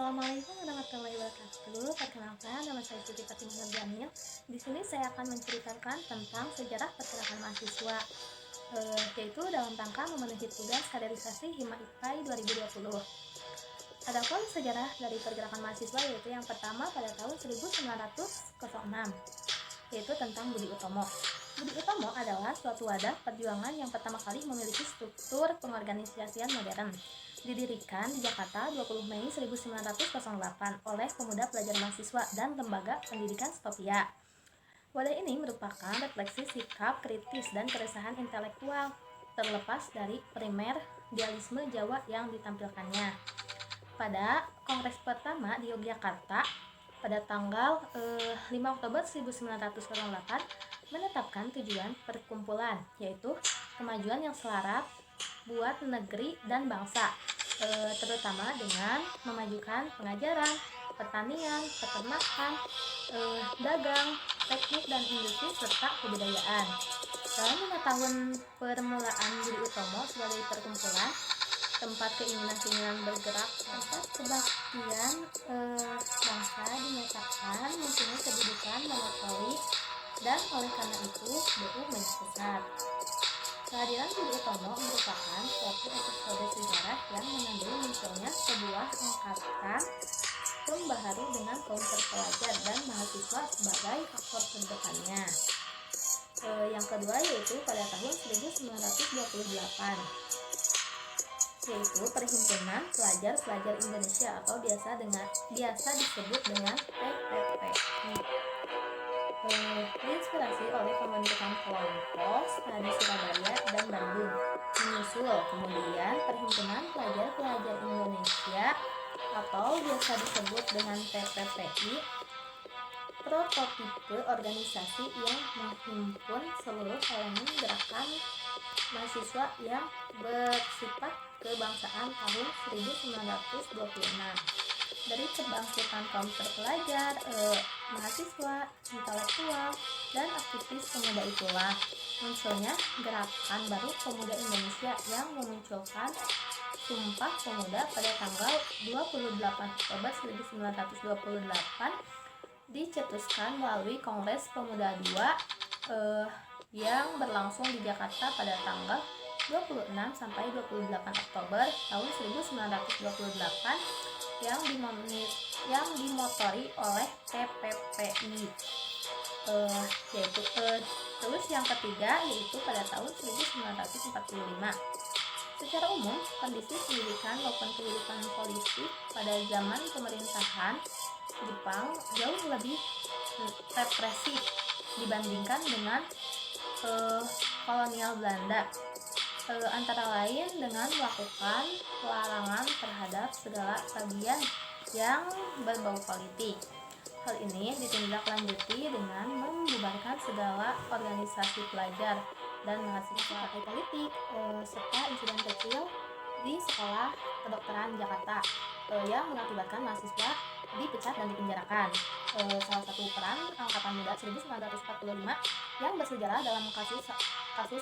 Assalamualaikum warahmatullahi wabarakatuh. Perkenalkan, nama saya Siti Fatimah Jamil. Di sini saya akan menceritakan tentang sejarah pergerakan mahasiswa, yaitu dalam rangka memenuhi tugas kaderisasi Hima IPAI 2020. Adapun sejarah dari pergerakan mahasiswa yaitu yang pertama pada tahun 1906, yaitu tentang Budi Utomo. Budi Utomo adalah suatu wadah perjuangan yang pertama kali memiliki struktur pengorganisasian modern. Didirikan di Jakarta 20 Mei 1908 oleh pemuda pelajar mahasiswa dan lembaga pendidikan Stopia. Wadah ini merupakan refleksi sikap kritis dan keresahan intelektual terlepas dari primer idealisme Jawa yang ditampilkannya. Pada kongres pertama di Yogyakarta pada tanggal 5 Oktober 1908 menetapkan tujuan perkumpulan, yaitu kemajuan yang selaras buat negeri dan bangsa, terutama dengan memajukan pengajaran, pertanian, peternakan, dagang, teknik dan industri serta kebudayaan. Dalam 5 tahun permulaan Budi Utomo sebagai perkumpulan, tempat keinginan-keinginan bergerak, tempat kebaktian bangsa dinyatakan mempunyai kedudukan monopoli, dan oleh karena itu BU banyak besar. Kehadiran Budi Utomo merupakan suatu episode sejarah yang menandai munculnya sebuah angkatan pembaharu dengan kaum terpelajar dan mahasiswa sebagai aktor terdepannya. Yang kedua yaitu pada tahun 1928, yaitu Perhimpunan Pelajar-Pelajar Indonesia atau biasa disebut dengan PPPI. Diinspirasi oleh pembentukan kelompok di Surabaya dan Bandung. Menyusul kemudian Perhimpunan Pelajar-Pelajar Indonesia atau biasa disebut dengan PPPI, prototipe organisasi yang menghimpun seluruh elemen gerakan mahasiswa yang bersifat kebangsaan tahun 1926. Dari kebangkitan kaum terpelajar, mahasiswa, intelektual, dan aktivis pemuda itulah munculnya gerakan baru pemuda Indonesia yang memunculkan Sumpah Pemuda pada tanggal 28 Oktober 1928 dicetuskan melalui Kongres Pemuda II yang berlangsung di Jakarta pada tanggal 26 sampai 28 Oktober tahun 1928 yang dimotori oleh PPPI, terus yang ketiga yaitu pada tahun 1945. Secara umum, kondisi pendidikan maupun kehidupan politik pada zaman pemerintahan Jepang jauh lebih represif dibandingkan dengan kolonial Belanda, antara lain dengan melakukan larangan terhadap segala bagian yang berbau politik. Hal ini ditindaklanjuti dengan membubarkan segala organisasi pelajar dan mahasiswa politik, serta insiden kecil di sekolah kedokteran Jakarta yang mengakibatkan mahasiswa dipecat dan dipenjarakan. Salah satu peran Angkatan Muda 1945 yang bersejarah dalam kasus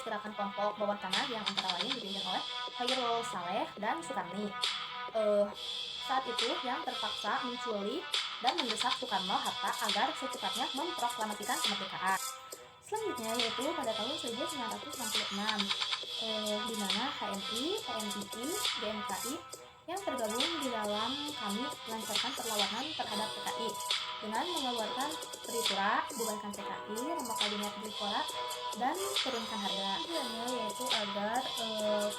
gerakan kelompok bawah tanah yang antara lain dipimpin oleh Khairul Saleh dan Sukarni. Saat itu yang terpaksa mencuri dan mendesak Soekarno-Hatta agar secepatnya memproklamasikan kemerdekaan. Selanjutnya yaitu pada tahun 1966, di mana HMI, PMII, DMKI yang tergabung di dalam kami melancarkan perlawanan terhadap PKI dengan mengeluarkan peripura, bubarkan PKI, rembuk kabinet Dipora, dan turunkan harga. Tujuannya yaitu agar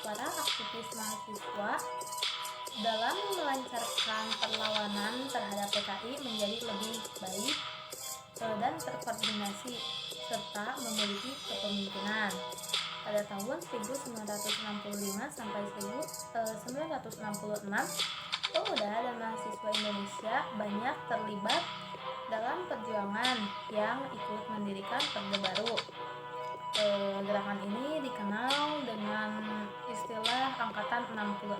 para aktivis mahasiswa dalam melancarkan perlawanan terhadap PKI menjadi lebih baik dan terkoordinasi serta memiliki kepemimpinan. Pada tahun 1965 sampai 1966, pemuda dan mahasiswa Indonesia banyak terlibat dalam perjuangan yang ikut mendirikan Orde Baru. Gerakan ini dikenal dengan istilah Angkatan 66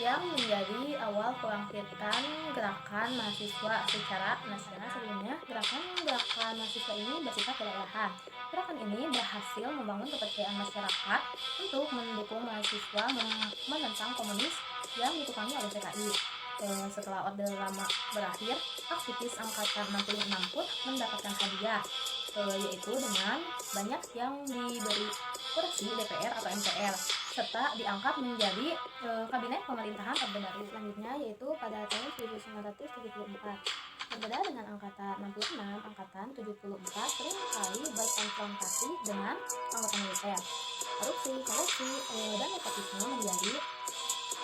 yang menjadi awal kebangkitan gerakan mahasiswa secara nasional. Sebelumnya, gerakan mahasiswa ini bersifat kedaerahan. Gerakan ini berhasil membangun kepercayaan masyarakat untuk mendukung mahasiswa menentang komunis yang ditukangi oleh PKI. Setelah Orde Lama berakhir, aktivis angkatan 66 pun mendapatkan hadiah, yaitu dengan banyak yang diberi kursi DPR atau MPR, serta diangkat menjadi kabinet pemerintahan Orde Baru. Selanjutnya yaitu pada tahun 1974. Berbeda dengan angkatan 66, angkatan 74 seringkali berkonfrontasi dengan anggota militer. Korupsi, dan nepotisme menjadi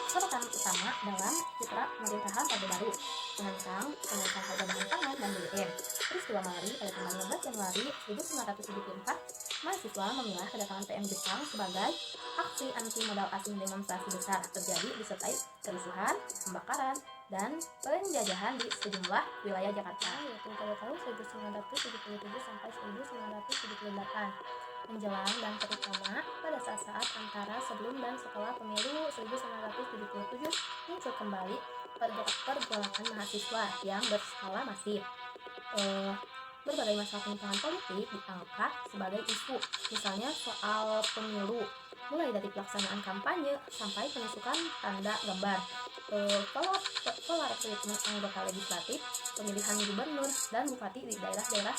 sorotan utama dalam citra pemerintahan Orde Baru menentang kenaikan harga bahan pangan dan BBM. Peristiwa Malari pada tanggal 15 Januari 1974, mahasiswa memilah kedatangan PM Jepang sebagai aksi anti modal asing. Demonstrasi besar terjadi disertai kerusuhan, pembakaran, dan penjajahan di sejumlah wilayah Jakarta, yaitu pada tahun 1977 sampai 1978. Menjelang dan terutama pada saat-saat antara sebelum dan setelah pemilu 1977 muncul kembali pergolakan mahasiswa yang berskala masif. Berbagai masalah penyimpangan politik diangkat sebagai isu, misalnya soal pemilu, mulai dari pelaksanaan kampanye sampai penusukan tanda gambar, pola rekrutmen anggota legislatif, pemilihan gubernur dan bupati di daerah-daerah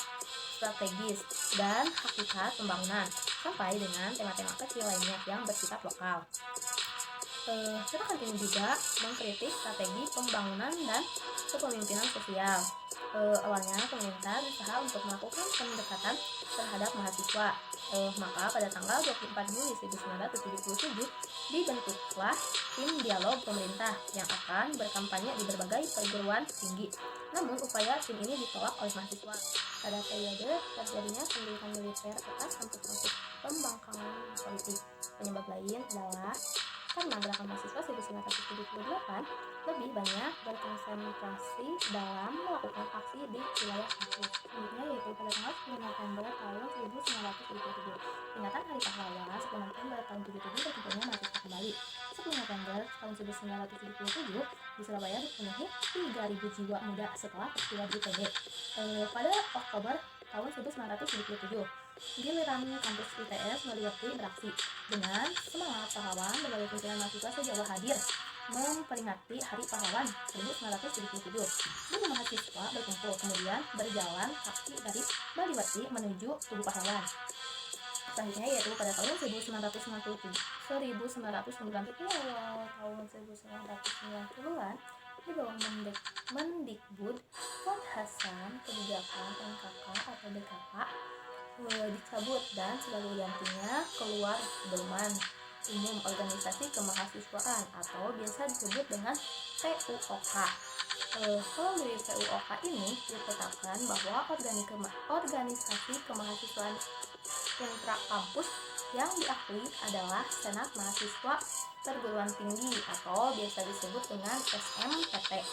strategis, dan hakikat pembangunan, sampai dengan tema-tema kecil lainnya yang bersifat lokal. Gerakan ini juga mengkritik strategi pembangunan dan kepemimpinan sosial. Awalnya pemerintah berusaha untuk melakukan pendekatan terhadap mahasiswa, maka pada tanggal 24 Juli 1977 dibentuklah tim dialog pemerintah yang akan berkampanye di berbagai perguruan tinggi. Namun upaya tim ini ditolak oleh mahasiswa. Pada periode terjadinya pendidikan militer atas kampus-kampus pembangkangan politik. Penyebab lain adalah karena gerakan mahasiswa 1978 lebih banyak berkonsentrasi dalam melakukan aksi di wilayah kampus. Selanjutnya yaitu pada tanggal 10 November tahun 1977. Peringatan Hari Pahlawan 10 November tahun 1977 berkumpulnya mahasiswa kembali. 10 November tahun 1977 di Surabaya dipenuhi 3.000 jiwa muda setelah peristiwa di ITB. Pada Oktober tahun 1977, giliran kampus ITS Melioti beraksi. Dengan semangat pahlawan, berbagai pimpinan mahasiswa se-Jawa hadir memperingati Hari Pahlawan 1977. Ribu mahasiswa berkumpul, kemudian berjalan kaki dari Baliwati menuju Tugu Pahlawan. Selanjutnya yaitu pada tahun 1990-an, tahun 1990-an, di bawah Mendikbud Fuad Hasan, kebijakan NKK atau BKK dicabut dan sebagai gantinya keluar Pedoman Umum Organisasi Kemahasiswaan atau biasa disebut dengan PUOK. Kalau di PUOK ini ditetapkan bahwa organisasi kemahasiswaan intra-kampus yang diakui adalah Senat Mahasiswa Perguruan Tinggi atau biasa disebut dengan SMPT,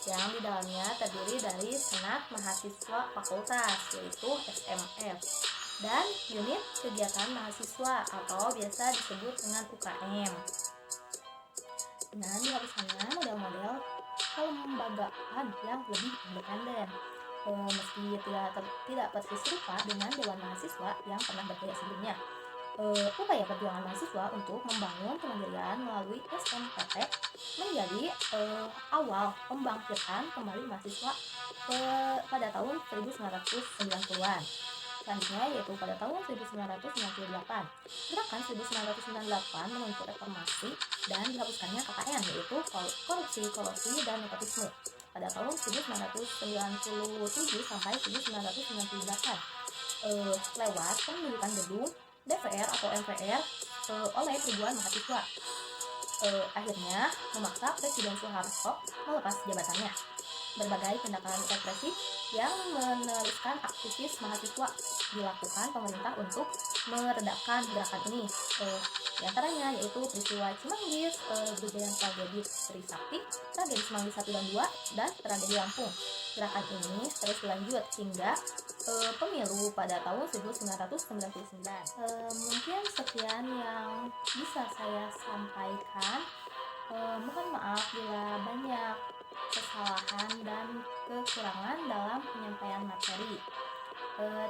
yang di dalamnya terdiri dari Senat Mahasiswa Fakultas yaitu SMF dan unit kegiatan mahasiswa atau biasa disebut dengan UKM. Dengan dihapuskannya model-model kelembagaan yang lebih independen, meski tidak persis serupa dengan Dewan Mahasiswa yang pernah berjaya sebelumnya. Upaya perjuangan mahasiswa untuk membangun kemandirian melalui SMPT menjadi awal pembangkitan kembali mahasiswa pada tahun 1990-an. Selanjutnya yaitu pada tahun 1998. Gerakan 1998 menuntut reformasi dan dihapuskannya KKN, yaitu korupsi dan nepotisme pada tahun 1997 sampai 1998 lewat penunjukan gedung DPR atau MPR oleh ribuan mahasiswa. Akhirnya memaksa Presiden Soeharto melepas jabatannya. Berbagai tindakan represif yang meneruskan aktivis mahasiswa dilakukan pemerintah untuk meredakan gerakan ini. Di antaranya yaitu peristiwa Cimanggis, kejadian tragedi Trisakti, tragedi Semanggi 1 dan 2, dan tragedi Lampung. Gerakan ini terus berlanjut hingga pemilu pada tahun 1999. Mungkin sekian yang bisa saya sampaikan. Mohon maaf bila banyak kesalahan dan kekurangan dalam penyampaian materi.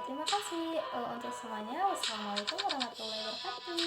Terima kasih untuk semuanya. Wassalamualaikum warahmatullahi wabarakatuh.